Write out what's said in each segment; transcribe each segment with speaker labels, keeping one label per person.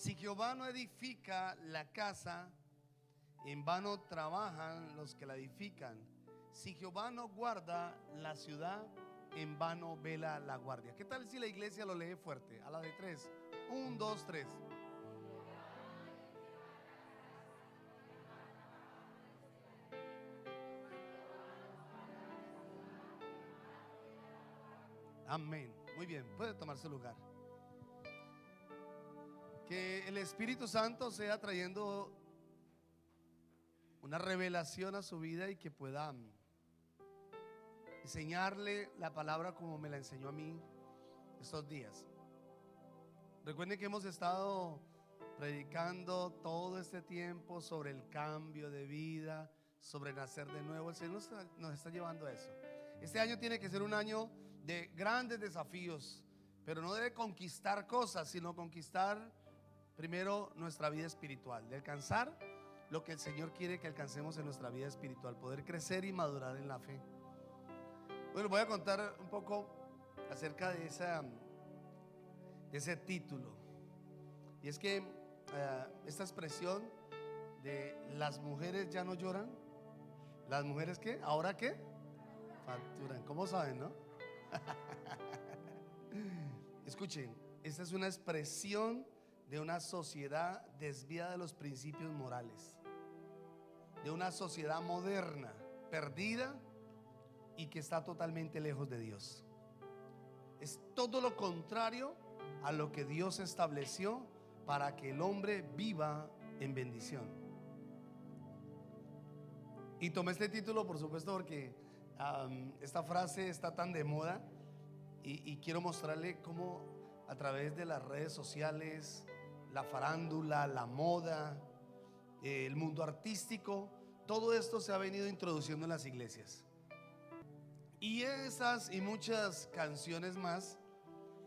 Speaker 1: Si Jehová no edifica la casa, en vano trabajan los que la edifican. Si Jehová no guarda la ciudad, en vano vela la guardia. ¿Qué tal si la iglesia lo lee fuerte? A la de tres. 1, 2, 3. Amén. Muy bien, puede tomar su lugar. Que el Espíritu Santo sea trayendo una revelación a su vida y que pueda enseñarle la palabra como me la enseñó a mí estos días. Recuerden que hemos estado predicando todo este tiempo sobre el cambio de vida, sobre nacer de nuevo. El Señor nos está llevando a eso. Este año tiene que ser un año de grandes desafíos, pero no de conquistar cosas, sino conquistar primero nuestra vida espiritual, de alcanzar lo que el Señor quiere que alcancemos en nuestra vida espiritual, poder crecer y madurar en la fe. Bueno, voy a contar un poco acerca de ese título. Y es que esta expresión de las mujeres ya no lloran, las mujeres ¿qué? ¿Ahora qué? Facturan. ¿Cómo saben, no? Escuchen, esta es una expresión de una sociedad desviada de los principios morales, de una sociedad moderna, perdida y que está totalmente lejos de Dios. Es todo lo contrario a lo que Dios estableció para que el hombre viva en bendición. Y tomé este título, por supuesto, porque esta frase está tan de moda y quiero mostrarle cómo a través de las redes sociales, la farándula, la moda, el mundo artístico, todo esto se ha venido introduciendo en las iglesias. Y esas y muchas canciones más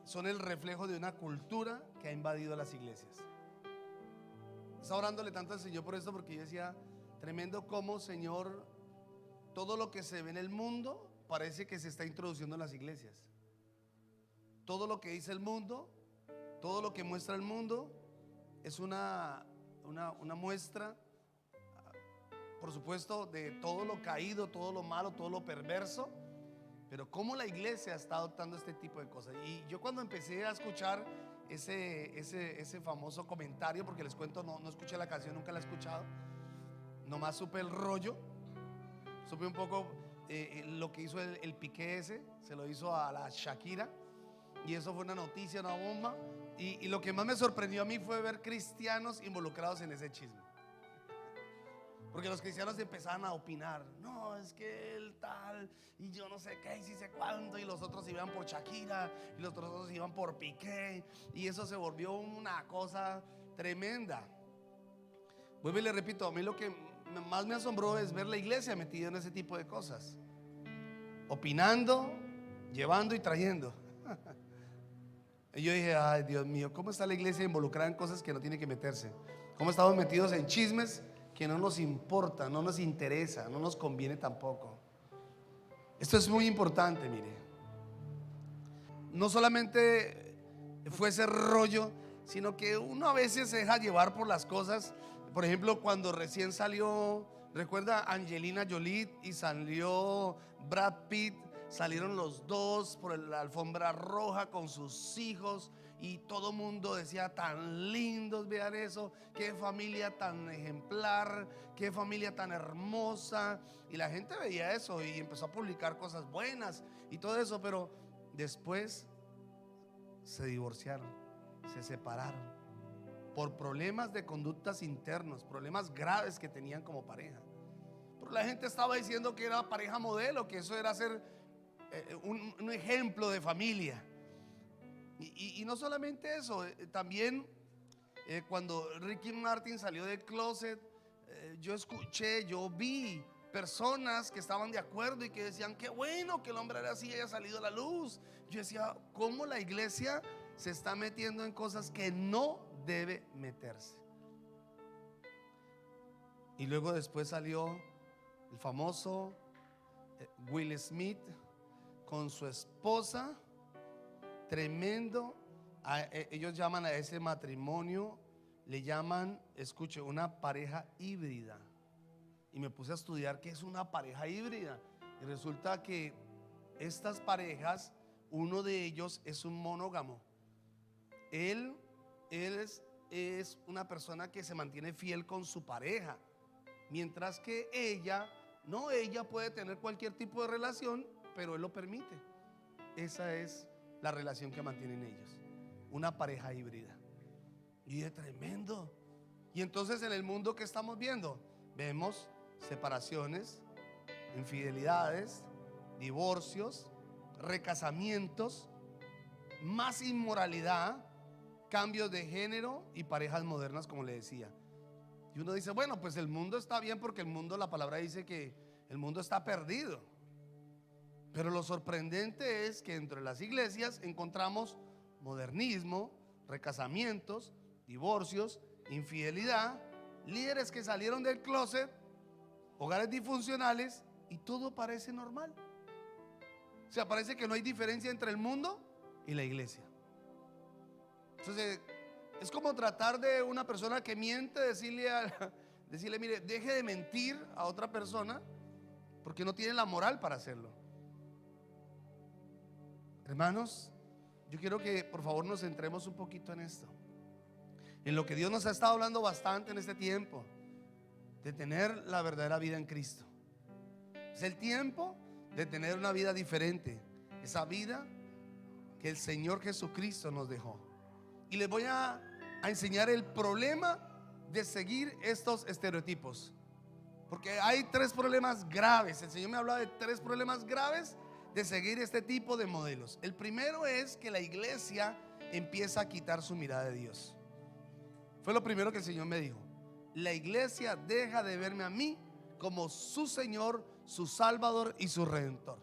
Speaker 1: son el reflejo de una cultura que ha invadido las iglesias. Estaba orándole tanto al Señor por esto, porque yo decía, tremendo cómo, Señor, todo lo que se ve en el mundo parece que se está introduciendo en las iglesias. Todo lo que dice el mundo, todo lo que muestra el mundo es una muestra, por supuesto, de todo lo caído, todo lo malo, todo lo perverso. Pero cómo la iglesia está adoptando este tipo de cosas. Y yo cuando empecé a escuchar ese famoso comentario, porque les cuento, no escuché la canción, nunca la he escuchado, nomás supe el rollo, supe un poco lo que hizo el Piqué ese, se lo hizo a la Shakira, y eso fue una noticia, una bomba. Y lo que más me sorprendió a mí fue ver cristianos involucrados en ese chisme. Porque los cristianos empezaban a opinar, no, es que él tal, y yo no sé qué, y si sé cuándo, y los otros iban por Shakira, y los otros iban por Piqué, y eso se volvió una cosa tremenda. Vuelvo y le repito, a mí lo que más me asombró es ver la iglesia metida en ese tipo de cosas, opinando, llevando y trayendo. Y yo dije, ay Dios mío, ¿cómo está la iglesia involucrada en cosas que no tiene que meterse? ¿Cómo estamos metidos en chismes que no nos importa, no nos interesa, no nos conviene tampoco? Esto es muy importante, mire. No solamente fue ese rollo, sino que uno a veces se deja llevar por las cosas. Por ejemplo, cuando recién salió, recuerda, Angelina Jolie y salió Brad Pitt, salieron los dos por la alfombra roja con sus hijos, y todo mundo decía, tan lindos, vean eso, qué familia tan ejemplar, qué familia tan hermosa. Y la gente veía eso y empezó a publicar cosas buenas y todo eso, pero después se divorciaron, se separaron por problemas de conductas internos, problemas graves que tenían como pareja. Pero la gente estaba diciendo que era pareja modelo, que eso era ser un ejemplo de familia. Y no solamente eso, también cuando Ricky Martin salió del closet, yo escuché, yo vi personas que estaban de acuerdo y que decían, qué bueno que el hombre era así, haya salido a la luz. Yo decía, ¿cómo la iglesia se está metiendo en cosas que no debe meterse? Y luego después salió el famoso Will Smith con su esposa. Tremendo. Ellos llaman a ese matrimonio le llaman, escuche, una pareja híbrida. Y me puse a estudiar qué es una pareja híbrida. Y resulta que estas parejas, uno de ellos es un monógamo. Él es una persona que se mantiene fiel con su pareja, mientras que ella puede tener cualquier tipo de relación, pero él lo permite. Esa es la relación que mantienen ellos, una pareja híbrida. Y es tremendo. Y entonces en el mundo que estamos viendo, vemos separaciones, infidelidades, divorcios, recasamientos, más inmoralidad, cambios de género y parejas modernas, como le decía. Y uno dice, bueno, pues el mundo está bien, porque el mundo, la palabra dice que el mundo está perdido. Pero lo sorprendente es que dentro de las iglesias encontramos modernismo, recasamientos, divorcios, infidelidad, líderes que salieron del closet, hogares disfuncionales, y todo parece normal. O sea, parece que no hay diferencia entre el mundo y la iglesia. Entonces, es como tratar de una persona que miente, decirle, mire, deje de mentir a otra persona, porque no tiene la moral para hacerlo. Hermanos, yo quiero que por favor nos centremos un poquito en esto, en lo que Dios nos ha estado hablando bastante en este tiempo, de tener la verdadera vida en Cristo. Es el tiempo de tener una vida diferente, esa vida que el Señor Jesucristo nos dejó. Y les voy a enseñar el problema de seguir estos estereotipos, porque hay 3 problemas graves. El Señor me hablaba de 3 problemas graves de seguir este tipo de modelos. El primero es que la iglesia empieza a quitar su mirada de Dios. Fue lo primero que el Señor me dijo. La iglesia deja de verme a mí como su Señor, su Salvador y su Redentor.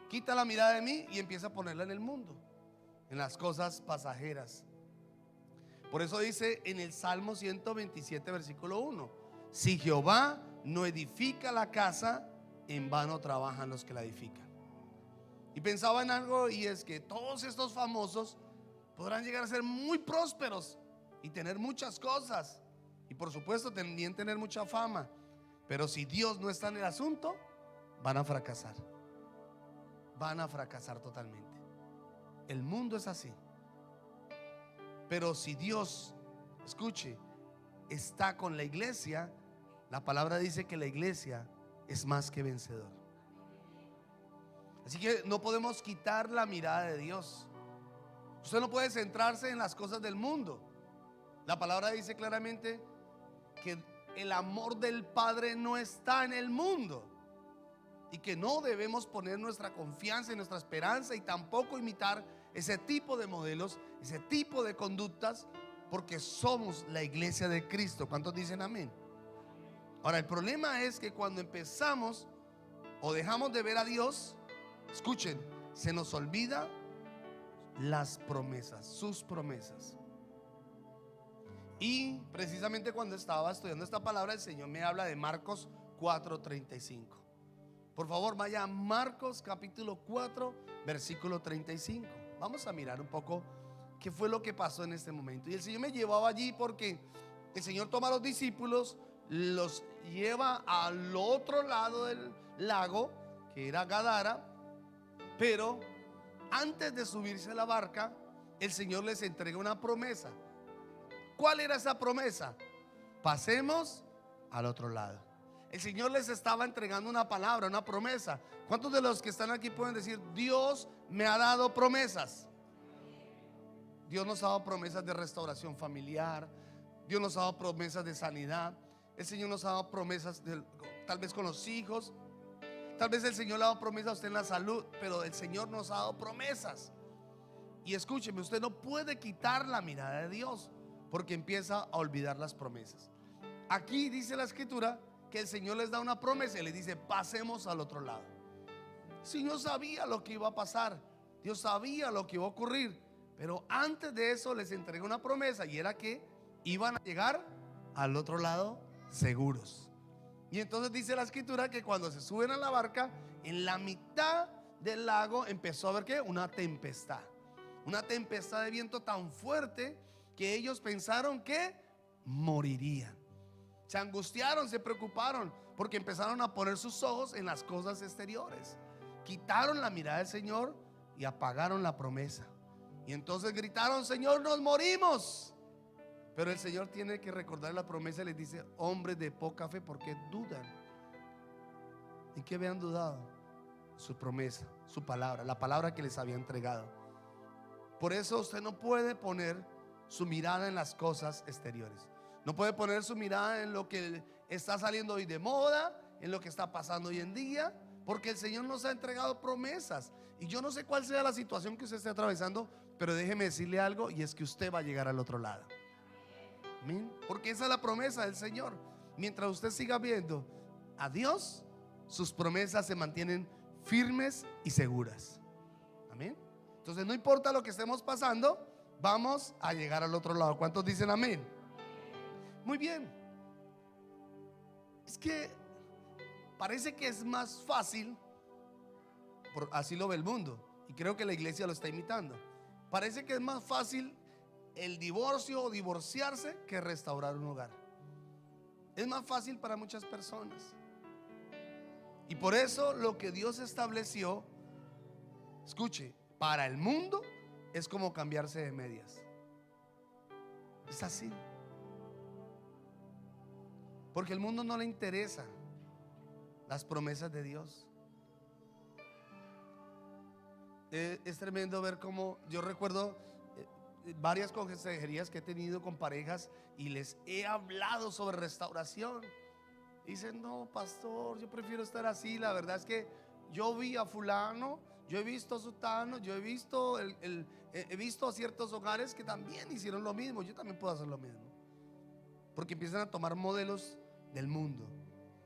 Speaker 1: Quita la mirada de mí y empieza a ponerla en el mundo, en las cosas pasajeras. Por eso dice en el Salmo 127 versículo 1: si Jehová no edifica la casa, en vano trabajan los que la edifican. Y pensaba en algo, y es que todos estos famosos podrán llegar a ser muy prósperos y tener muchas cosas, y por supuesto también tener mucha fama, pero si Dios no está en el asunto, van a fracasar. Van a fracasar totalmente. El mundo es así. Pero si Dios, escuche, está con la iglesia, la palabra dice que la iglesia es más que vencedor. Así que no podemos quitar la mirada de Dios. Usted no puede centrarse en las cosas del mundo. La palabra dice claramente que el amor del Padre no está en el mundo, y que no debemos poner nuestra confianza y nuestra esperanza, y tampoco imitar ese tipo de modelos, ese tipo de conductas, porque somos la iglesia de Cristo. ¿Cuántos dicen amén? Ahora, el problema es que cuando empezamos o dejamos de ver a Dios, escuchen, se nos olvida las promesas, sus promesas. Y precisamente cuando estaba estudiando esta palabra, el Señor me habla de Marcos 4:35. Por favor, vaya a Marcos capítulo 4 versículo 35. Vamos a mirar un poco qué fue lo que pasó en este momento. Y el Señor me llevaba allí porque el Señor toma a los discípulos, los lleva al otro lado del lago, que era Gadara. Pero antes de subirse a la barca, el Señor les entrega una promesa. ¿Cuál era esa promesa? Pasemos al otro lado. El Señor les estaba entregando una palabra, una promesa. ¿Cuántos de los que están aquí pueden decir: Dios me ha dado promesas? Dios nos ha dado promesas de restauración familiar. Dios nos ha dado promesas de sanidad. El Señor nos ha dado promesas tal vez con los hijos. Tal vez el Señor le ha dado promesas a usted en la salud, pero el Señor nos ha dado promesas. Y escúcheme, usted no puede quitar la mirada de Dios, porque empieza a olvidar las promesas. Aquí dice la escritura que el Señor les da una promesa y les dice: pasemos al otro lado. El Señor sabía lo que iba a pasar, Dios sabía lo que iba a ocurrir, pero antes de eso les entregó una promesa, y era que iban a llegar al otro lado seguros. Y entonces dice la escritura que cuando se suben a la barca, en la mitad del lago empezó a haber ¿qué? Una tempestad de viento tan fuerte que ellos pensaron que morirían. Se angustiaron, se preocuparon, porque empezaron a poner sus ojos en las cosas exteriores. Quitaron la mirada del Señor y apagaron la promesa. Y entonces gritaron: Señor, nos morimos. Pero el Señor tiene que recordar la promesa y les dice: hombres de poca fe, ¿por qué dudan? ¿En qué habían dudado? Su promesa, su palabra, la palabra que les había entregado. Por eso usted no puede poner su mirada en las cosas exteriores. No puede poner su mirada en lo que está saliendo hoy de moda, en lo que está pasando hoy en día, porque el Señor nos ha entregado promesas. Y yo no sé cuál sea la situación que usted esté atravesando, pero déjeme decirle algo, y es que usted va a llegar al otro lado. Amén. Porque esa es la promesa del Señor. Mientras usted siga viendo a Dios, sus promesas se mantienen firmes y seguras. Amén. Entonces no importa lo que estemos pasando, vamos a llegar al otro lado. ¿Cuántos dicen amén? Muy bien. Es que parece que es más fácil, así lo ve el mundo, y creo que la iglesia lo está imitando. Parece que es más fácil el divorcio o divorciarse que restaurar un hogar. Es más fácil para muchas personas. Y por eso lo que Dios estableció, escuche, para el mundo es como cambiarse de medias. Es así. Porque al mundo no le interesan las promesas de Dios. Es tremendo ver cómo yo recuerdo varias consejerías que he tenido con parejas y les he hablado sobre restauración. Dicen: no, pastor, yo prefiero estar así. La verdad es que yo vi a fulano, yo he visto a sutano, yo he visto he visto a ciertos hogares que también hicieron lo mismo. Yo también puedo hacer lo mismo. Porque empiezan a tomar modelos del mundo.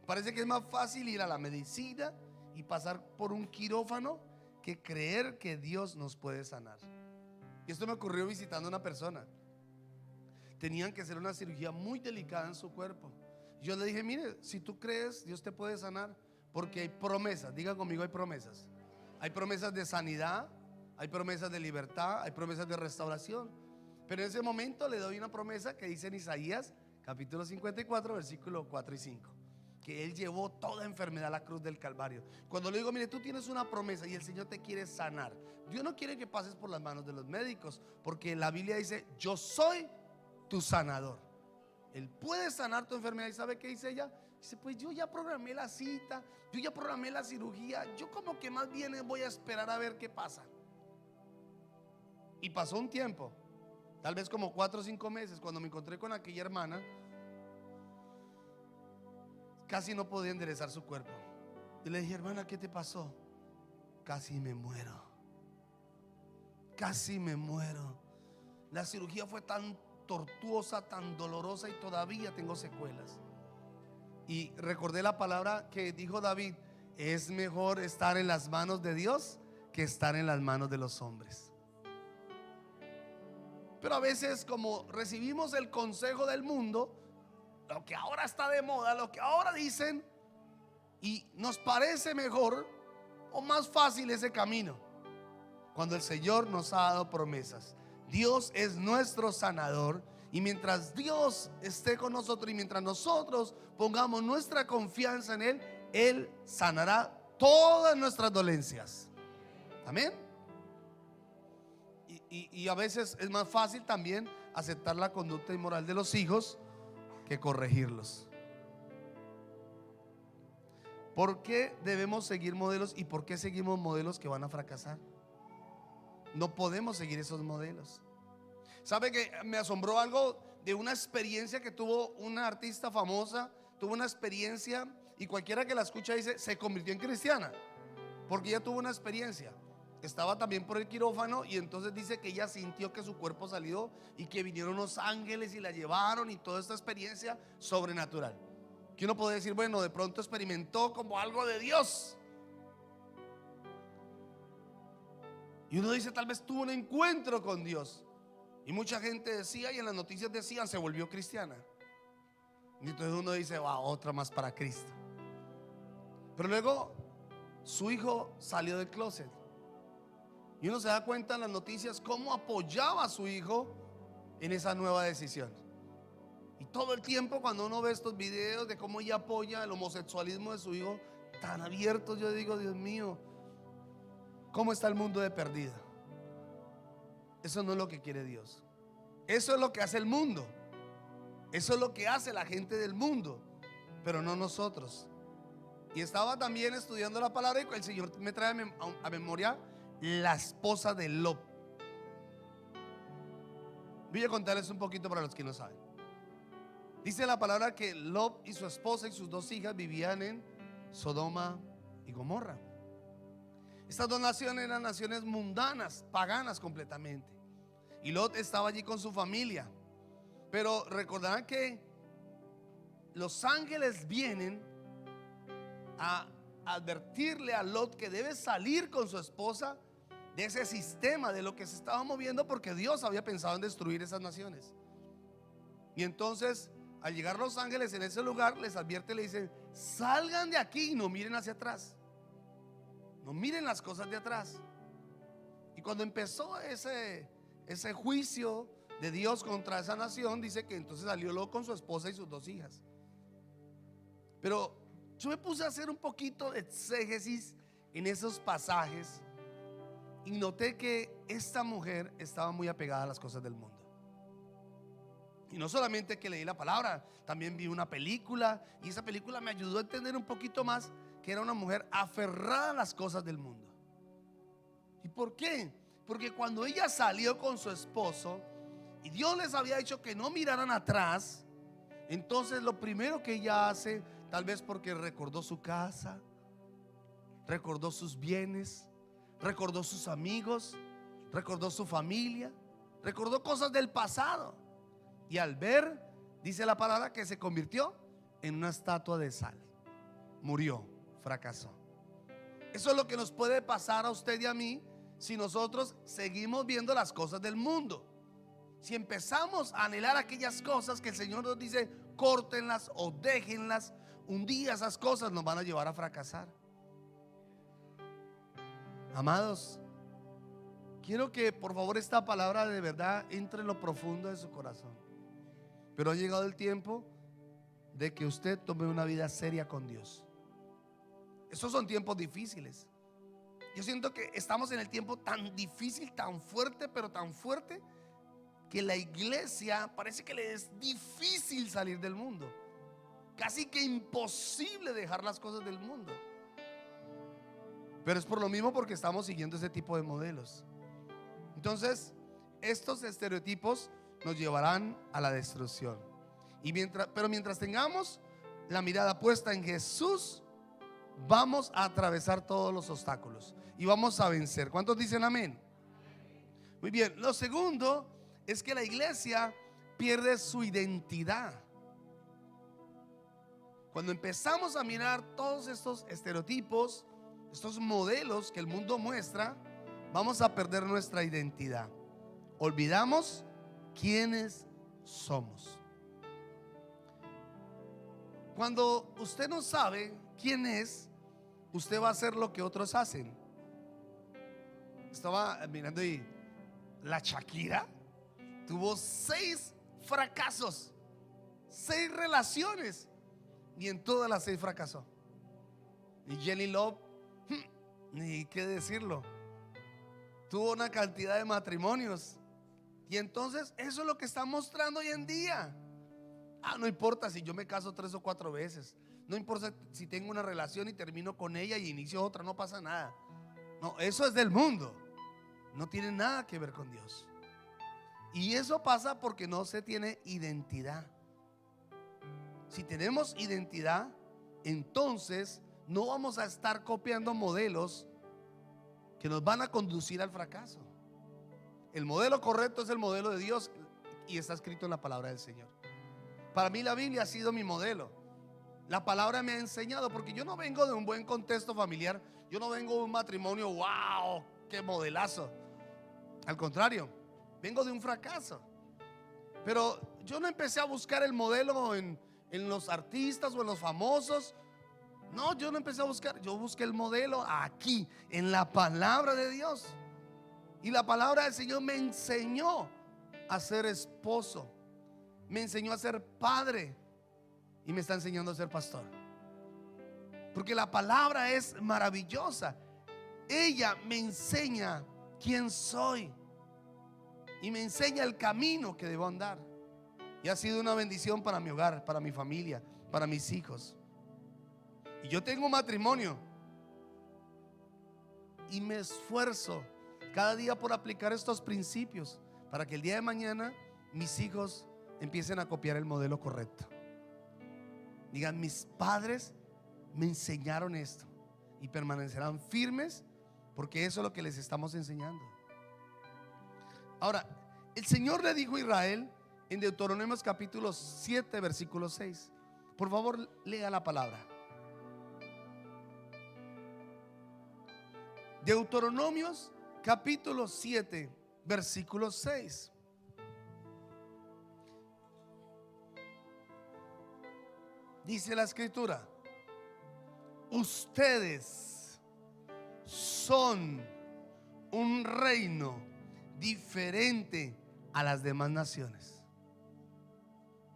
Speaker 1: Parece que es más fácil ir a la medicina y pasar por un quirófano que creer que Dios nos puede sanar. Y esto me ocurrió visitando a una persona. Tenían que hacer una cirugía muy delicada en su cuerpo. Yo le dije: mire, si tú crees, Dios te puede sanar, porque hay promesas. Digan conmigo: hay promesas. Hay promesas de sanidad, hay promesas de libertad, hay promesas de restauración. Pero en ese momento le doy una promesa que dice en Isaías capítulo 54 versículo 4 y 5, que Él llevó toda enfermedad a la cruz del Calvario. Cuando le digo: mire, tú tienes una promesa y el Señor te quiere sanar, Dios no quiere que pases por las manos de los médicos, porque la Biblia dice: yo soy tu sanador. Él puede sanar tu enfermedad. ¿Y sabe qué dice ella? Dice: pues yo ya programé la cita, yo ya programé la cirugía, yo como que más bien voy a esperar a ver qué pasa. Y pasó un tiempo, tal vez como 4 o 5 meses. Cuando me encontré con aquella hermana, casi no podía enderezar su cuerpo. Y le dije: hermana, ¿qué te pasó? Casi me muero. Casi me muero. La cirugía fue tan tortuosa, tan dolorosa, y todavía tengo secuelas. Y recordé la palabra que dijo David: es mejor estar en las manos de Dios que estar en las manos de los hombres. Pero a veces, como recibimos el consejo del mundo, lo que ahora está de moda, lo que ahora dicen, y nos parece mejor o más fácil ese camino, cuando el Señor nos ha dado promesas. Dios es nuestro sanador, y mientras Dios esté con nosotros y mientras nosotros pongamos nuestra confianza en Él, Él sanará todas nuestras dolencias. Amén. Y a veces es más fácil también aceptar la conducta inmoral de los hijos que corregirlos. ¿Por qué debemos seguir modelos y por qué seguimos modelos que van a fracasar? No podemos seguir esos modelos. ¿Sabe que me asombró algo de una experiencia que tuvo una artista famosa? Tuvo una experiencia, y cualquiera que la escucha dice: se convirtió en cristiana, porque ella tuvo una experiencia. Estaba también por el quirófano, y entonces dice que ella sintió que su cuerpo salió y que vinieron unos ángeles y la llevaron, y toda esta experiencia sobrenatural, que uno puede decir: bueno, de pronto experimentó como algo de Dios. Y uno dice: tal vez tuvo un encuentro con Dios. Y mucha gente decía, y en las noticias decían: se volvió cristiana. Y entonces uno dice: va, otra más para Cristo. Pero luego su hijo salió del closet, y uno se da cuenta en las noticias cómo apoyaba a su hijo en esa nueva decisión. Y todo el tiempo cuando uno ve estos videos de cómo ella apoya el homosexualismo de su hijo tan abiertos, yo digo, Dios mío, ¿cómo está el mundo de perdida? Eso no es lo que quiere Dios. Eso es lo que hace el mundo. Eso es lo que hace la gente del mundo, pero no nosotros. Y estaba también estudiando la palabra y el Señor me trae a memoria la esposa de Lot. Voy a contarles un poquito para los que no saben. Dice la palabra que Lot y su esposa y sus dos hijas vivían en Sodoma y Gomorra. Estas dos naciones eran naciones mundanas, paganas completamente. Y Lot estaba allí con su familia. Pero recordarán que los ángeles vienen a advertirle a Lot que debe salir con su esposa de ese sistema, de lo que se estaba moviendo, porque Dios había pensado en destruir esas naciones. Y entonces, al llegar los ángeles en ese lugar, les advierte, le dicen: salgan de aquí y no miren hacia atrás, no miren las cosas de atrás. Y cuando empezó ese juicio de Dios contra esa nación, dice que entonces salió Lot con su esposa y sus dos hijas. Pero yo me puse a hacer un poquito de exégesis en esos pasajes y noté que esta mujer estaba muy apegada a las cosas del mundo. Y no solamente que leí la palabra, también vi una película, y esa película me ayudó a entender un poquito más que era una mujer aferrada a las cosas del mundo. ¿Y por qué? Porque cuando ella salió con su esposo y Dios les había dicho que no miraran atrás, entonces lo primero que ella hace, tal vez porque recordó su casa, recordó sus bienes, recordó sus amigos, recordó su familia, recordó cosas del pasado. Y al ver, dice la palabra, que se convirtió en una estatua de sal. Murió, fracasó. Eso es lo que nos puede pasar a usted y a mí si nosotros seguimos viendo las cosas del mundo. Si empezamos a anhelar aquellas cosas que el Señor nos dice, córtenlas o déjenlas, un día esas cosas nos van a llevar a fracasar. Amados, quiero que por favor esta palabra de verdad entre en lo profundo de su corazón. Pero ha llegado el tiempo de que usted tome una vida seria con Dios. Esos son tiempos difíciles. Yo siento que estamos en el tiempo tan difícil, tan fuerte, pero tan fuerte, que la iglesia parece que le es difícil salir del mundo. Casi que imposible dejar las cosas del mundo. Pero es por lo mismo, porque estamos siguiendo ese tipo de modelos. Entonces, estos estereotipos nos llevarán a la destrucción. Pero mientras tengamos la mirada puesta en Jesús, vamos a atravesar todos los obstáculos y vamos a vencer. ¿Cuántos dicen amén? Muy bien. Lo segundo es que la iglesia pierde su identidad. Cuando empezamos a mirar todos estos estereotipos, estos modelos que el mundo muestra, vamos a perder nuestra identidad. Olvidamos quiénes somos. Cuando usted no sabe quién es, usted va a hacer lo que otros hacen. Estaba mirando y la Shakira tuvo 6 fracasos, 6 relaciones, y en todas las 6 fracasó. Y Jenny Love, ni qué decirlo, tuvo una cantidad de matrimonios. Y entonces eso es lo que está mostrando hoy en día. No importa si yo me caso 3 o 4 veces, no importa si tengo una relación y termino con ella y inicio otra, no pasa nada. No, eso es del mundo, no tiene nada que ver con Dios. Y eso pasa porque no se tiene identidad. Si tenemos identidad, entonces no vamos a estar copiando modelos que nos van a conducir al fracaso. El modelo correcto es el modelo de Dios y está escrito en la palabra del Señor. Para mí la Biblia ha sido mi modelo. La palabra me ha enseñado, porque yo no vengo de un buen contexto familiar. Yo no vengo de un matrimonio, wow, qué modelazo. Al contrario, vengo de un fracaso. Pero yo no empecé a buscar el modelo en los artistas o en los famosos. No, yo no empecé a buscar. Yo busqué el modelo aquí, en la palabra de Dios. Y la palabra del Señor me enseñó a ser esposo, me enseñó a ser padre y me está enseñando a ser pastor. Porque la palabra es maravillosa. Ella me enseña quién soy y me enseña el camino que debo andar. Y ha sido una bendición para mi hogar, para mi familia, para mis hijos. Y yo tengo un matrimonio y me esfuerzo cada día por aplicar estos principios para que el día de mañana mis hijos empiecen a copiar el modelo correcto. Digan, mis padres me enseñaron esto y permanecerán firmes porque eso es lo que les estamos enseñando. Ahora, el Señor le dijo a Israel en Deuteronomios capítulo 7 versículo 6. Por favor, lea la palabra. Deuteronomios capítulo 7 versículo 6. Dice la escritura: ustedes son un reino diferente a las demás naciones.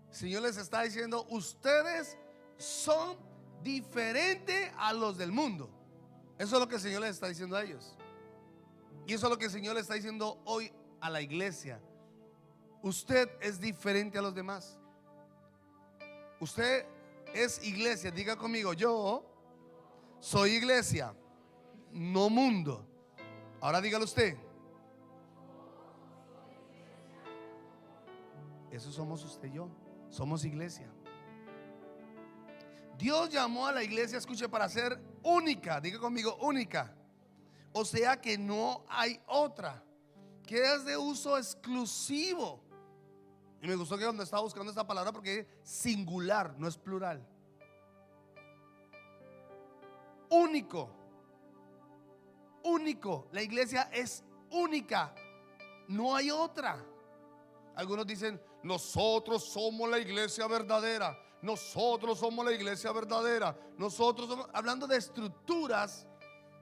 Speaker 1: El Señor les está diciendo: ustedes son diferentes a los del mundo. Eso es lo que el Señor les está diciendo a ellos. Y eso es lo que el Señor le está diciendo hoy a la iglesia. Usted es diferente a los demás. Usted es iglesia. Diga conmigo: yo soy iglesia, no mundo. Ahora dígalo usted. Eso somos usted y yo. Somos iglesia. Dios llamó a la iglesia, escuche, para ser única. Diga conmigo: única. O sea que no hay otra, que es de uso exclusivo. Y me gustó que donde estaba buscando esta palabra, porque es singular, no es plural. Único. Único. La iglesia es única. No hay otra. Algunos dicen: nosotros somos la iglesia verdadera. Nosotros somos la iglesia verdadera. Nosotros somos, hablando de estructuras,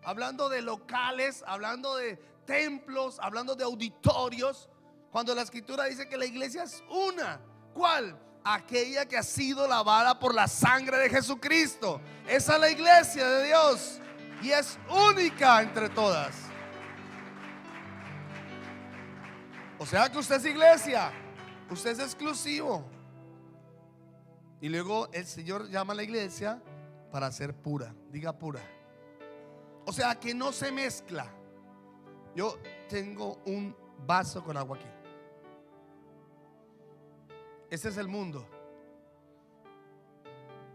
Speaker 1: hablando de locales, hablando de templos, hablando de auditorios, cuando la escritura dice que la iglesia es una. ¿Cuál? Aquella que ha sido lavada por la sangre de Jesucristo. Esa es la iglesia de Dios y es única entre todas. O sea que usted es iglesia, usted es exclusivo. Y luego el Señor llama a la iglesia para ser pura. Diga pura. O sea que no se mezcla. Yo tengo un vaso con agua aquí. Este es el mundo.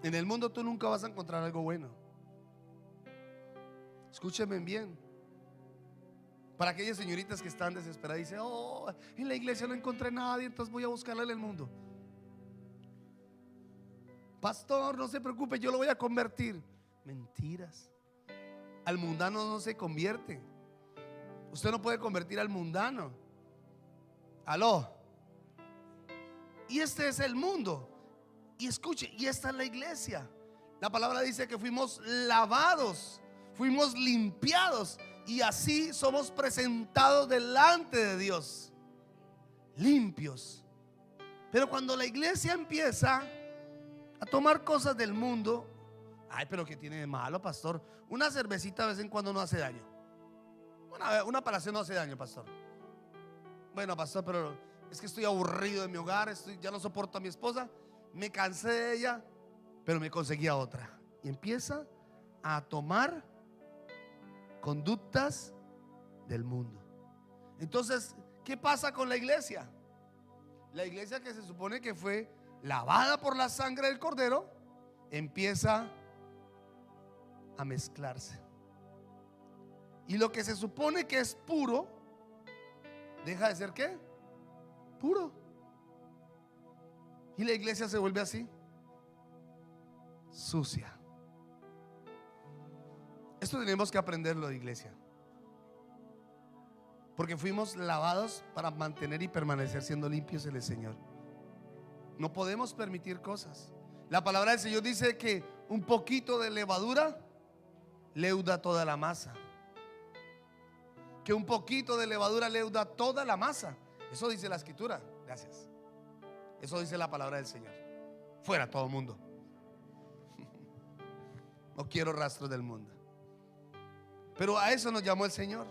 Speaker 1: En el mundo tú nunca vas a encontrar algo bueno. Escúchenme bien. Para aquellas señoritas que están desesperadas y dicen: oh, en la iglesia no encontré nadie, entonces voy a buscarla en el mundo. Pastor, no se preocupe, yo lo voy a convertir. Mentiras. Al mundano no se convierte. Usted no puede convertir al mundano. Aló. Y este es el mundo. Y escuche, y esta es la iglesia. La palabra dice que fuimos lavados, fuimos limpiados, y así somos presentados delante de Dios, limpios. Pero cuando la iglesia empieza a tomar cosas del mundo, ay, pero ¿qué tiene de malo, pastor? Una cervecita de vez en cuando no hace daño. Una palación no hace daño, pastor. Bueno, pastor, pero es que estoy aburrido de mi hogar, ya no soporto a mi esposa, me cansé de ella, pero me conseguí a otra. Y empieza a tomar conductas del mundo. Entonces, ¿qué pasa con la iglesia? La iglesia, que se supone que fue lavada por la sangre del Cordero, empieza a mezclarse. Y lo que se supone que es puro deja de ser ¿qué? Puro. Y la iglesia se vuelve así, sucia. Esto tenemos que aprenderlo, de iglesia, porque fuimos lavados para mantener y permanecer siendo limpios en el Señor. No podemos permitir cosas. La palabra del Señor dice que un poquito de levadura leuda toda la masa. Que un poquito de levadura leuda toda la masa. Eso dice la escritura. Gracias. Eso dice la palabra del Señor. Fuera todo mundo. No quiero rastros del mundo. Pero a eso nos llamó el Señor.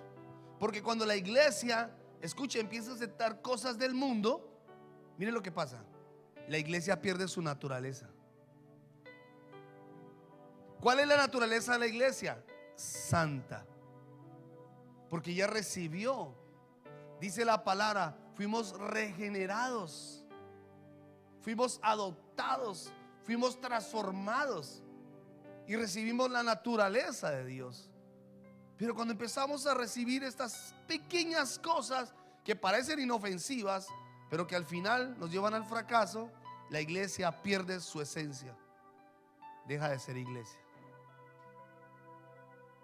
Speaker 1: Porque cuando la iglesia, escuche, empieza a aceptar cosas del mundo, mire lo que pasa. La iglesia pierde su naturaleza. ¿Cuál es la naturaleza de la iglesia? Santa. Porque ya recibió, dice la palabra, fuimos regenerados, fuimos adoptados, fuimos transformados y recibimos la naturaleza de Dios. Pero cuando empezamos a recibir estas pequeñas cosas que parecen inofensivas, pero que al final nos llevan al fracaso, la iglesia pierde su esencia, deja de ser iglesia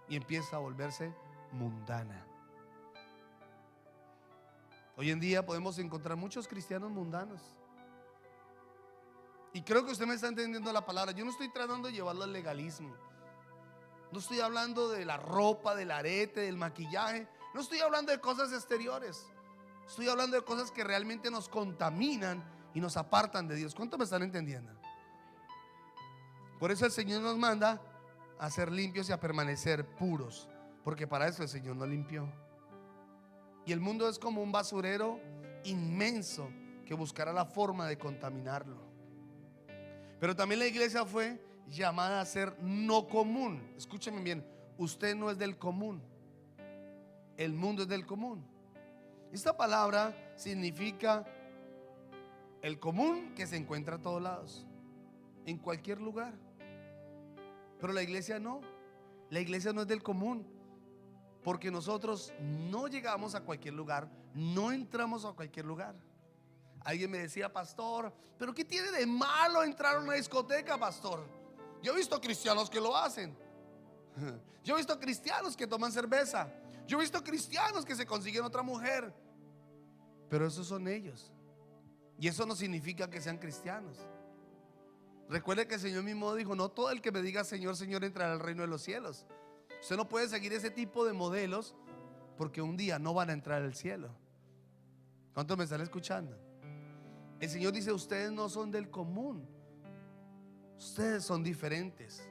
Speaker 1: y empieza a volverse mundana. Hoy en día podemos encontrar muchos cristianos mundanos. Y creo que usted me está entendiendo la palabra. Yo no estoy tratando de llevarlo al legalismo. No estoy hablando de la ropa, del arete, del maquillaje. No estoy hablando de cosas exteriores. Estoy hablando de cosas que realmente nos contaminan y nos apartan de Dios. ¿Cuántos me están entendiendo? Por eso el Señor nos manda a ser limpios y a permanecer puros, porque para eso el Señor nos limpió. Y el mundo es como un basurero inmenso que buscará la forma de contaminarlo. Pero también la iglesia fue llamada a ser no común. Escúcheme bien, usted no es del común, el mundo es del común. Esta palabra significa el común que se encuentra a todos lados, en cualquier lugar. Pero la iglesia no. La iglesia no es del común, porque nosotros no llegamos a cualquier lugar, no entramos a cualquier lugar. Alguien me decía: pastor, ¿pero qué tiene de malo entrar a una discoteca, pastor? Yo he visto cristianos que lo hacen. Yo he visto cristianos que toman cerveza. Yo he visto cristianos que se consiguen otra mujer. Pero esos son ellos. Y eso no significa que sean cristianos. Recuerde que el Señor mismo dijo: no todo el que me diga Señor, Señor entrará al reino de los cielos. Usted no puede seguir ese tipo de modelos, porque un día no van a entrar al cielo. ¿Cuántos me están escuchando? El Señor dice: ustedes no son del común, ustedes son diferentes.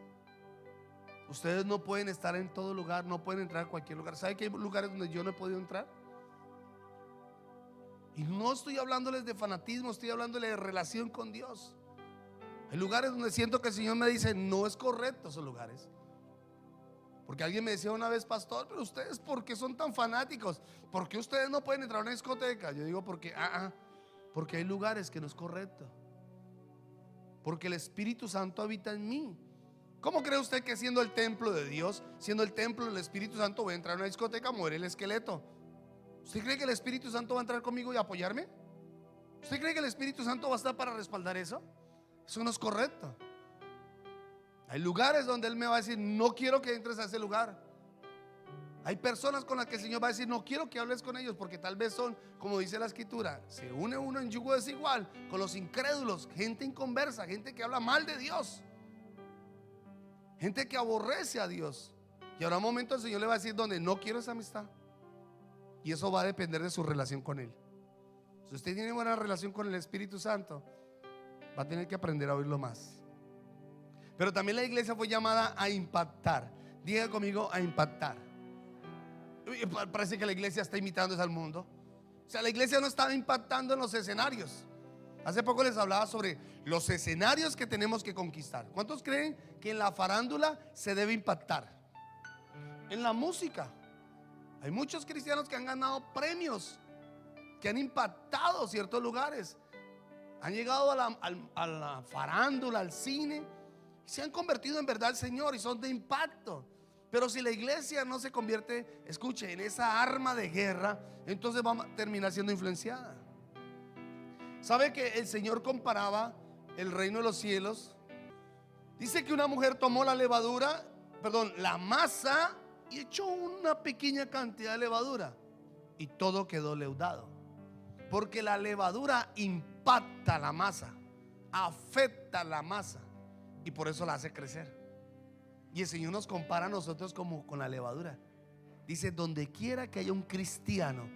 Speaker 1: Ustedes no pueden estar en todo lugar, no pueden entrar a cualquier lugar. ¿Sabe que hay lugares donde yo no he podido entrar? Y no estoy hablándoles de fanatismo, estoy hablándoles de relación con Dios. Hay lugares donde siento que el Señor me dice: no es correcto esos lugares. Porque alguien me decía una vez: pastor, pero ustedes, ¿por qué son tan fanáticos? ¿Por qué ustedes no pueden entrar a una discoteca? Yo digo: porque hay lugares que no es correcto. Porque el Espíritu Santo habita en mí. ¿Cómo cree usted que siendo el templo de Dios, siendo el templo del Espíritu Santo, voy a entrar a una discoteca a mover el esqueleto? ¿Usted cree que el Espíritu Santo va a entrar conmigo y apoyarme? ¿Usted cree que el Espíritu Santo va a estar para respaldar eso? Eso no es correcto. Hay lugares donde Él me va a decir: no quiero que entres a ese lugar. Hay personas con las que el Señor va a decir: no quiero que hables con ellos, porque tal vez son, como dice la Escritura, se une uno en yugo desigual con los incrédulos, gente inconversa, gente que habla mal de Dios, gente que aborrece a Dios. Y habrá un momento el Señor le va a decir: donde no quiero esa amistad. Y eso va a depender de su relación con Él. Si usted tiene buena relación con el Espíritu Santo, va a tener que aprender a oírlo más. Pero también la iglesia fue llamada a impactar. Diga conmigo: a impactar. Parece que la iglesia está imitando al mundo. O sea, la iglesia no está impactando en los escenarios. Hace poco les hablaba sobre los escenarios que tenemos que conquistar. ¿Cuántos creen que en la farándula se debe impactar? En la música hay muchos cristianos que han ganado premios, que han impactado ciertos lugares, han llegado a la farándula, al cine, y se han convertido en verdad al Señor y son de impacto. Pero si la iglesia no se convierte, escuche, en esa arma de guerra, entonces va a terminar siendo influenciada. ¿Sabe que el Señor comparaba el reino de los cielos? Dice que una mujer tomó la masa, y echó una pequeña cantidad de levadura y todo quedó leudado. Porque la levadura impacta la masa, afecta la masa, y por eso la hace crecer. Y el Señor nos compara a nosotros como con la levadura. Dice: donde quiera que haya un cristiano,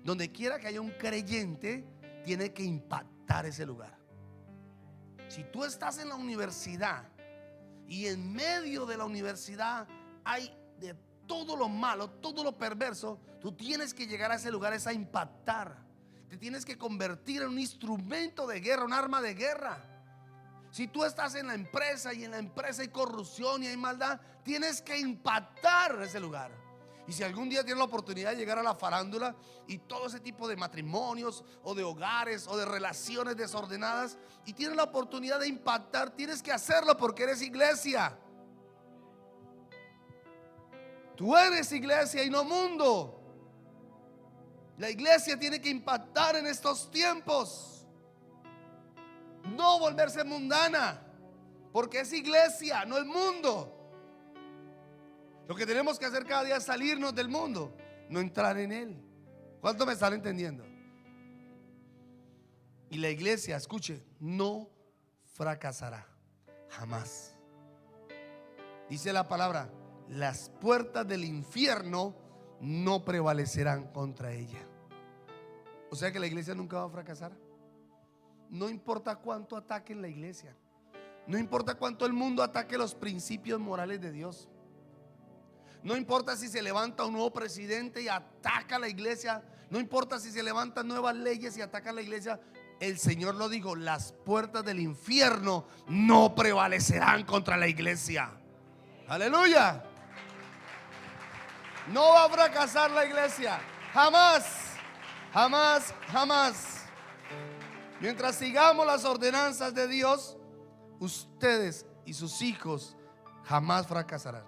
Speaker 1: donde quiera que haya un creyente, tiene que impactar impactar ese lugar. Si tú estás en la universidad y en medio de la universidad hay de todo lo malo, todo lo perverso, tú tienes que llegar a ese lugar, es a impactar. Te tienes que convertir en un instrumento de guerra, un arma de guerra. Si tú estás en la empresa y en la empresa hay corrupción y hay maldad, tienes que impactar ese lugar. Y si algún día tienes la oportunidad de llegar a la farándula y todo ese tipo de matrimonios o de hogares o de relaciones desordenadas, y tienes la oportunidad de impactar, tienes que hacerlo porque eres iglesia. Tú eres iglesia y no mundo. La iglesia tiene que impactar en estos tiempos, no volverse mundana, porque es iglesia, no el mundo. Lo que tenemos que hacer cada día es salirnos del mundo, no entrar en él. ¿Cuánto me están entendiendo? Y la iglesia, escuche, no fracasará jamás. Dice la palabra: las puertas del infierno no prevalecerán contra ella. O sea que la iglesia nunca va a fracasar. No importa cuánto ataquen la iglesia, no importa cuánto el mundo ataque los principios morales de Dios, no importa si se levanta un nuevo presidente y ataca a la iglesia, no importa si se levantan nuevas leyes y ataca a la iglesia. El Señor lo dijo: las puertas del infierno no prevalecerán contra la iglesia. Aleluya. No va a fracasar la iglesia, jamás. Jamás, jamás. Mientras sigamos las ordenanzas de Dios, ustedes y sus hijos jamás fracasarán.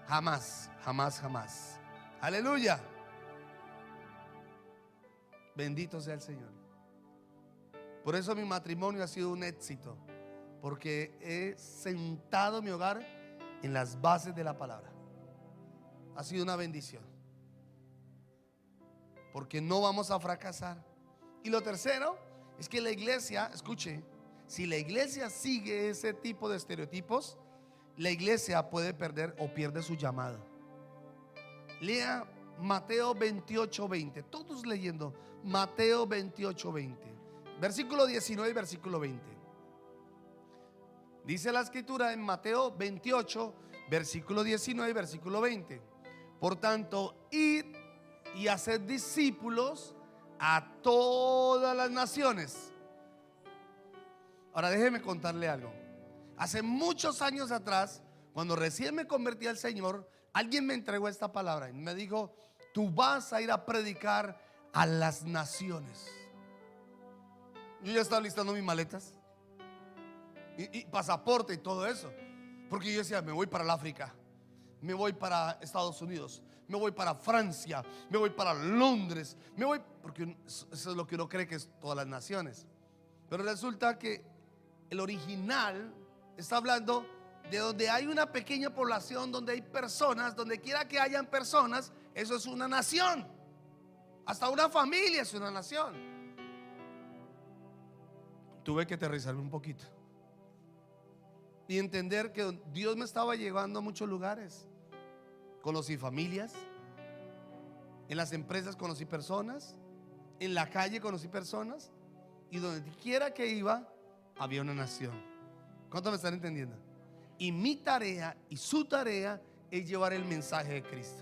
Speaker 1: Jamás, jamás, jamás. Aleluya. Bendito sea el Señor. Por eso mi matrimonio ha sido un éxito, porque he sentado mi hogar en las bases de la palabra. Ha sido una bendición, porque no vamos a fracasar. Y lo tercero es que la iglesia, escuche, si la iglesia sigue ese tipo de estereotipos, la iglesia puede perder o pierde su llamado. Lea Mateo 28:20. Todos leyendo Mateo 28:20, versículo 19 y versículo 20. Dice la escritura en Mateo 28, versículo 19 y versículo 20: por tanto, id y haced discípulos a todas las naciones. Ahora déjeme contarle algo. Hace muchos años atrás, cuando recién me convertí al Señor, alguien me entregó esta palabra y me dijo: tú vas a ir a predicar a las naciones. Yo ya estaba listando mis maletas y pasaporte y todo eso, porque yo decía: me voy para el África, me voy para Estados Unidos, me voy para Francia, me voy para Londres, me voy, porque eso es lo que uno cree que es todas las naciones. Pero resulta que el original está hablando de donde hay una pequeña población, donde hay personas, donde quiera que hayan personas, eso es una nación. Hasta una familia es una nación. Tuve que aterrizarme un poquito y entender que Dios me estaba llevando a muchos lugares. Conocí familias, en las empresas conocí personas, en la calle conocí personas, y donde quiera que iba había una nación. ¿Cuánto me están entendiendo? Y mi tarea y su tarea es llevar el mensaje de Cristo.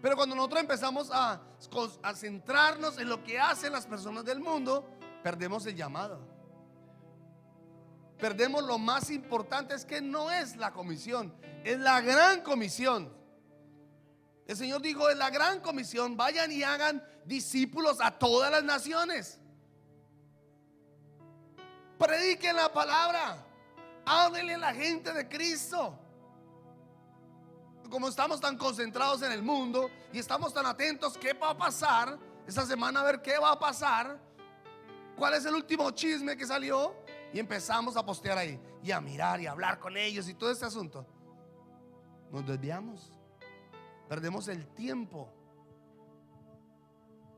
Speaker 1: Pero cuando nosotros empezamos a centrarnos en lo que hacen las personas del mundo, perdemos el llamado. Perdemos lo más importante, es que no es la comisión, es la gran comisión. El Señor dijo: en la gran comisión, vayan y hagan discípulos a todas las naciones. Prediquen la palabra, háblenle a la gente de Cristo. Como estamos tan concentrados en el mundo y estamos tan atentos, ¿qué va a pasar esta semana? A ver qué va a pasar, cuál es el último chisme que salió, y empezamos a postear ahí y a mirar y a hablar con ellos y todo este asunto. Nos desviamos, perdemos el tiempo.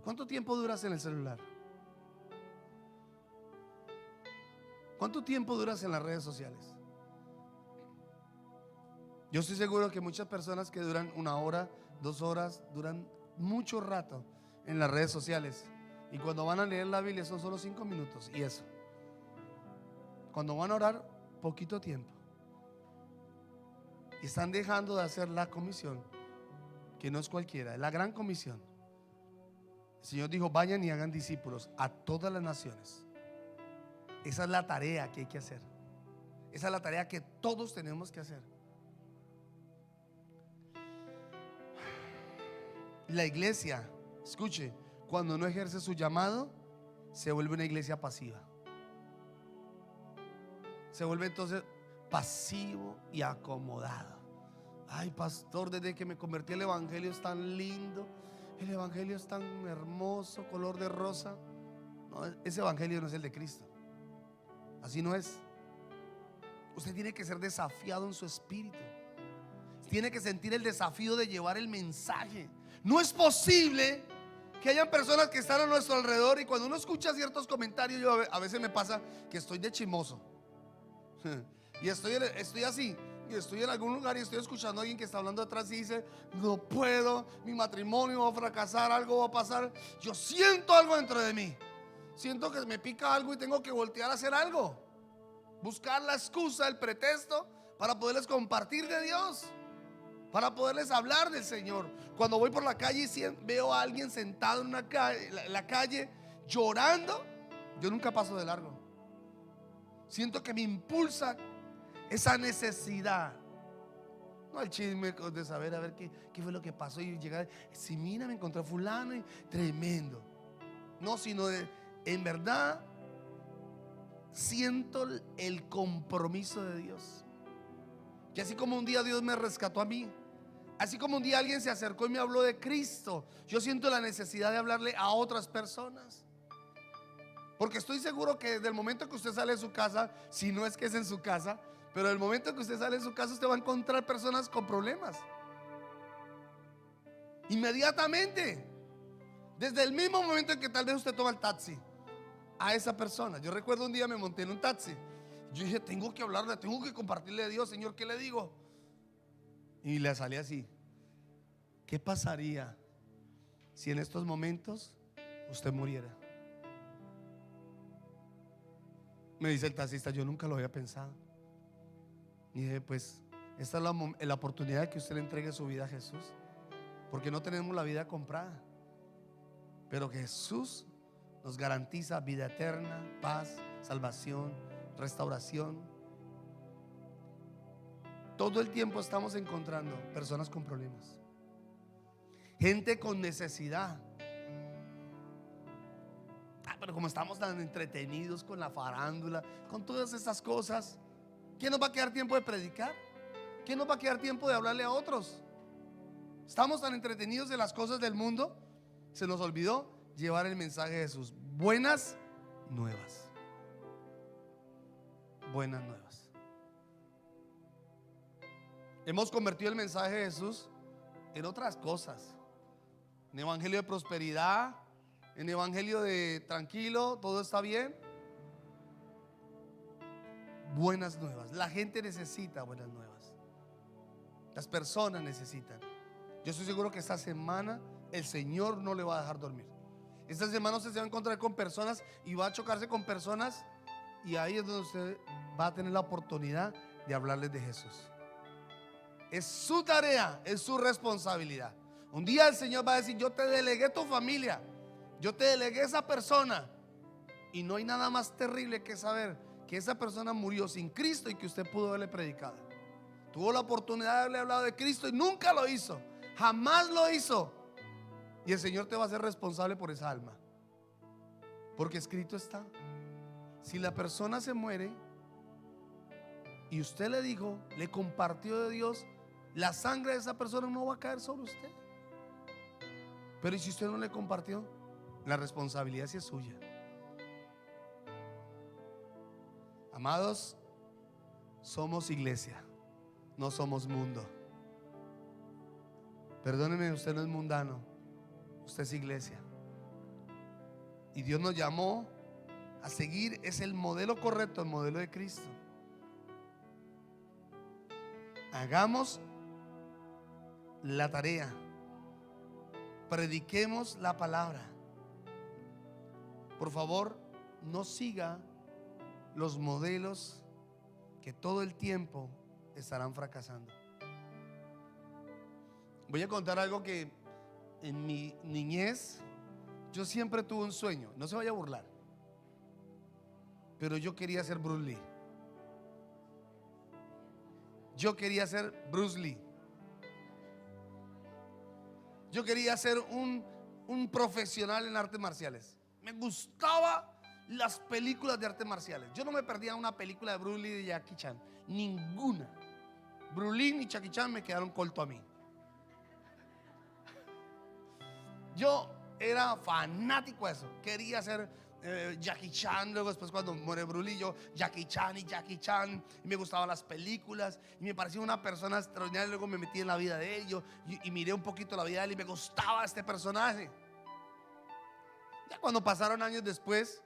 Speaker 1: ¿Cuánto tiempo duras en el celular? ¿Cuánto tiempo duras en las redes sociales? Yo estoy seguro que muchas personas que duran 1 hora, 2 horas, duran mucho rato en las redes sociales. Y cuando van a leer la Biblia son solo 5 minutos. Y eso. Cuando van a orar, poquito tiempo. Y están dejando de hacer la comisión, que no es cualquiera, es la gran comisión. El Señor dijo: vayan y hagan discípulos a todas las naciones. Esa es la tarea que hay que hacer. Esa es la tarea que todos tenemos que hacer. La iglesia, escuche, cuando no ejerce su llamado, se vuelve una iglesia pasiva. Se vuelve entonces pasivo y acomodado. Ay, pastor, desde que me convertí el evangelio es tan lindo, el evangelio es tan hermoso, color de rosa. No, ese evangelio no es el de Cristo. Así no es. Usted tiene que ser desafiado en su espíritu. Tiene que sentir el desafío de llevar el mensaje. No es posible que hayan personas que están a nuestro alrededor y cuando uno escucha ciertos comentarios, yo a veces me pasa que estoy de chismoso y estoy así, y estoy en algún lugar y estoy escuchando a alguien que está hablando atrás y dice: no puedo, mi matrimonio va a fracasar, algo va a pasar. Yo siento algo dentro de mí, siento que me pica algo y tengo que voltear a hacer algo, buscar la excusa, el pretexto para poderles compartir de Dios, para poderles hablar del Señor. Cuando voy por la calle y veo a alguien sentado en la calle llorando, yo nunca paso de largo. Siento que me impulsa esa necesidad, no el chisme de saber a ver qué fue lo que pasó y llegar, si mira, me encontré a fulano y tremendo. No, sino en verdad siento el compromiso de Dios. Que así como un día Dios me rescató a mí, así como un día alguien se acercó y me habló de Cristo, yo siento la necesidad de hablarle a otras personas. Porque estoy seguro que desde el momento que usted sale de su casa, si no es que es en su casa, pero el momento que usted sale de su casa, usted va a encontrar personas con problemas. Inmediatamente. Desde el mismo momento en que tal vez usted toma el taxi, a esa persona. Yo recuerdo un día me monté en un taxi. Yo dije: tengo que hablarle, tengo que compartirle de Dios. Señor, ¿qué le digo? Y le salí así: ¿qué pasaría si en estos momentos usted muriera? Me dice el taxista: yo nunca lo había pensado. Y dije: pues esta es la oportunidad de que usted le entregue su vida a Jesús, porque no tenemos la vida comprada, pero Jesús nos garantiza vida eterna, paz, salvación, restauración. Todo el tiempo estamos encontrando personas con problemas, gente con necesidad. Pero como estamos tan entretenidos con la farándula, con todas estas cosas, ¿quién nos va a quedar tiempo de predicar? ¿Quién nos va a quedar tiempo de hablarle a otros? Estamos tan entretenidos en las cosas del mundo, se nos olvidó llevar el mensaje de Jesús. Buenas nuevas. Buenas nuevas. Hemos convertido el mensaje de Jesús en otras cosas, en evangelio de prosperidad, en evangelio de tranquilo, todo está bien. Buenas nuevas. La gente necesita buenas nuevas. Las personas necesitan. Yo estoy seguro que esta semana el Señor no le va a dejar dormir. Esta semana usted se va a encontrar con personas y va a chocarse con personas, y ahí es donde usted va a tener la oportunidad de hablarles de Jesús. Es su tarea, es su responsabilidad. Un día el Señor va a decir: yo te delegué tu familia, yo te delegué esa persona. Y no hay nada más terrible que saber que esa persona murió sin Cristo y que usted pudo haberle predicado. Tuvo la oportunidad de haberle hablado de Cristo y nunca lo hizo, jamás lo hizo. Y el Señor te va a hacer responsable por esa alma, porque escrito está: si la persona se muere y usted le dijo, le compartió de Dios, la sangre de esa persona no va a caer sobre usted. Pero ¿y si usted no le compartió? La responsabilidad sí es suya. Amados, somos iglesia, no somos mundo. Perdóneme, usted no es mundano, usted es iglesia. Y Dios nos llamó a seguir, es el modelo correcto, el modelo de Cristo. Hagamos la tarea, prediquemos la palabra, por favor, no siga los modelos que todo el tiempo estarán fracasando. Voy a contar algo que en mi niñez yo siempre tuve un sueño. No se vaya a burlar, pero yo quería ser Bruce Lee. Yo quería ser Bruce Lee. Yo quería ser un profesional en artes marciales. Me gustaban las películas de artes marciales. Yo no me perdía una película de Bruce Lee y de Jackie Chan. Ninguna. Bruce Lee ni Jackie Chan me quedaron corto a mí. Yo era fanático de eso. Quería ser Jackie Chan. Luego después, cuando muere Bruce Lee, yo Jackie Chan. Y me gustaban las películas y me parecía una persona extraordinaria. Luego me metí en la vida de ellos y miré un poquito la vida de él y me gustaba este personaje. Ya cuando pasaron años después,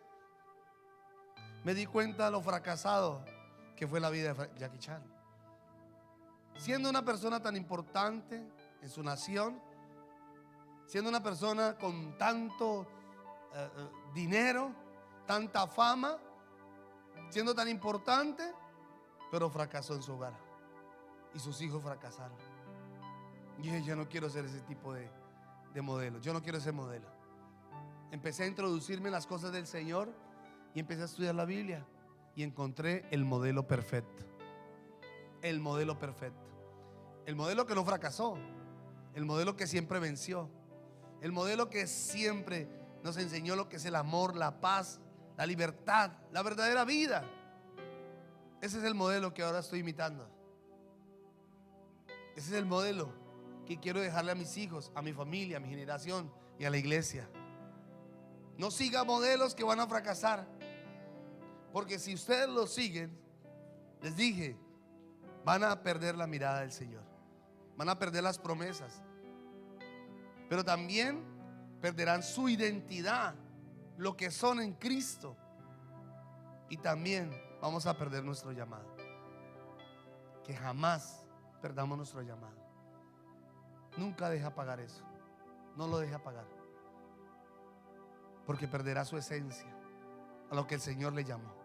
Speaker 1: me di cuenta de lo fracasado que fue la vida de Jackie Chan. Siendo una persona tan importante en su nación, siendo una persona con tanto dinero, tanta fama, siendo tan importante, pero fracasó en su hogar y sus hijos fracasaron. Y dije, yo no quiero ser ese tipo de modelo. Yo no quiero ese modelo. Empecé a introducirme en las cosas del Señor y empecé a estudiar la Biblia y encontré el modelo perfecto. El modelo perfecto. El modelo que no fracasó. El modelo que siempre venció. El modelo que siempre nos enseñó lo que es el amor, la paz, la libertad, la verdadera vida. Ese es el modelo que ahora estoy imitando. Ese es el modelo que quiero dejarle a mis hijos, a mi familia, a mi generación y a la iglesia. No siga modelos que van a fracasar, porque si ustedes los siguen, les dije, van a perder la mirada del Señor, van a perder las promesas, pero también perderán su identidad, lo que son en Cristo, y también vamos a perder nuestro llamado. Que jamás perdamos nuestro llamado. Nunca deje apagar eso. No lo deje apagar, porque perderá su esencia, a lo que el Señor le llamó.